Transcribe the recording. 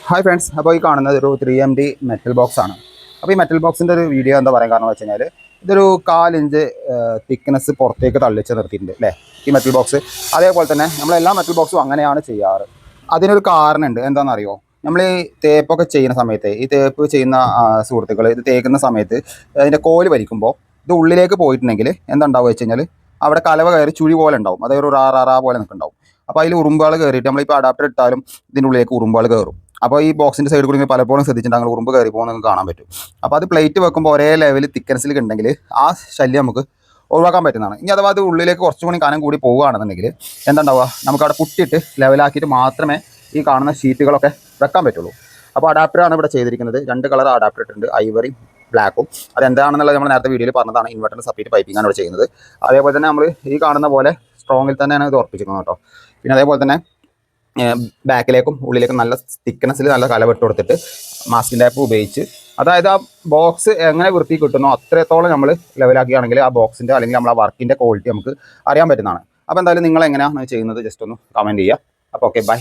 Hi friends, അപ്പോൾ ഈ കാണുന്നത് ഒരു 3MD മെറ്റൽ ബോക്സ് ആണ്. അപ്പോൾ ഈ മെറ്റൽ ബോക്സിൻ്റെ ഒരു വീഡിയോ എന്താ പറയാൻ കാരണം വെച്ച് കഴിഞ്ഞാൽ ഇതൊരു 1/4 ഇഞ്ച് തിക്നെസ് പുറത്തേക്ക് തള്ളിച്ച് നിർത്തിയിട്ടുണ്ട് അല്ലേ ഈ മെറ്റൽ ബോക്സ്. അതേപോലെ തന്നെ നമ്മളെല്ലാ മെറ്റൽ ബോക്സും അങ്ങനെയാണ് ചെയ്യാറ്. അതിനൊരു കാരണമുണ്ട്. എന്താണെന്നറിയോ? നമ്മൾ ഈ തേപ്പൊക്കെ ചെയ്യുന്ന സമയത്ത് ഈ തേപ്പ് ചെയ്യുന്ന സുഹൃത്തുക്കൾ ഇത് തേക്കുന്ന സമയത്ത് അതിൻ്റെ കോല് വലിക്കുമ്പോൾ ഇത് ഉള്ളിലേക്ക് പോയിട്ടുണ്ടെങ്കിൽ എന്താണ്ടാവുക വെച്ച് കഴിഞ്ഞാൽ അവിടെ കലവ കയറി ചുഴി പോലെ ഉണ്ടാവും. അതായത് ഒരു റാ പോലെ നിൽക്കുന്നുണ്ടാവും. അപ്പോൾ അതിൽ ഉറുമ്പുകൾ കയറിയിട്ട് നമ്മളിപ്പോൾ അഡാപ്റ്റർ ഇട്ടാലും ഇതിൻ്റെ ഉള്ളിലേക്ക് ഉറുമ്പുകൾ കയറും. അപ്പോൾ ഈ ബോക്സിൻ്റെ സൈഡിൽ കൂടി പലപ്പോഴും ശ്രദ്ധിച്ചിട്ടുണ്ടെങ്കിൽ ഉറുമ്പ് കയറി പോകുന്നത് നിങ്ങൾക്ക് കാണാൻ പറ്റും. അപ്പോൾ അത് പ്ലേറ്റ് വെക്കുമ്പോൾ ഒരേ ലെവലിൽ തിക്കനസിൽ ഉണ്ടെങ്കിൽ ആ ശല്യം നമുക്ക് ഒഴിവാക്കാൻ പറ്റുന്നതാണ്. ഇനി അഥവാ അത് ഉള്ളിലേക്ക് കുറച്ചും കൂടി കനം കൂടി പോവുകയാണെന്നുണ്ടെങ്കിൽ എന്താണ്ടാവുക, നമുക്കവിടെ കുത്തിയിട്ട് ലെവലാക്കിയിട്ട് മാത്രമേ ഈ കാണുന്ന ഷീറ്റുകളൊക്കെ വെക്കാൻ പറ്റുള്ളൂ. അപ്പോൾ അഡാപ്റ്ററാണ് ഇവിടെ ചെയ്തിരിക്കുന്നത്. 2 കളർ അഡാപ്റ്റർ ഇട്ടുണ്ട്, ഐവറി ബ്ലാക്കും. അതെന്താണെന്നുള്ളത് നമ്മൾ നേരത്തെ വീഡിയോയിൽ പറഞ്ഞതാണ്. ഇൻവെർട്ടറിന് സെപ്പറേറ്റ് പൈപ്പിംഗ് ആണ് ഇവിടെ ചെയ്യുന്നത്. അതേപോലെ തന്നെ നമ്മൾ ഈ കാണുന്ന പോലെ സ്ട്രോങ്ങിൽ തന്നെയാണ് ഇത് ഉറപ്പിച്ചിരിക്കുന്നത് കേട്ടോ. പിന്നെ അതേപോലെ തന്നെ ബാക്കിലേക്കും ഉള്ളിലേക്കും നല്ല തിക്നെസ്സിൽ നല്ല കലവിട്ട് കൊടുത്തിട്ട് മാസ്കിൻ ടാപ്പ് ഉപയോഗിച്ച്, അതായത് ആ ബോക്സ് എങ്ങനെ വൃത്തി കിട്ടുന്നോ അത്രത്തോളം നമ്മൾ ലെവലാക്കുകയാണെങ്കിൽ ആ ബോക്സിൻ്റെ അല്ലെങ്കിൽ നമ്മൾ ആ വർക്കിൻ്റെ ക്വാളിറ്റി നമുക്ക് അറിയാൻ പറ്റുന്നതാണ്. അപ്പോൾ എന്തായാലും നിങ്ങൾ എങ്ങനെയാണ് ചെയ്യുന്നത് ജസ്റ്റ് ഒന്ന് കമൻറ്റ് ചെയ്യുക. അപ്പോൾ ഓക്കെ, ബൈ.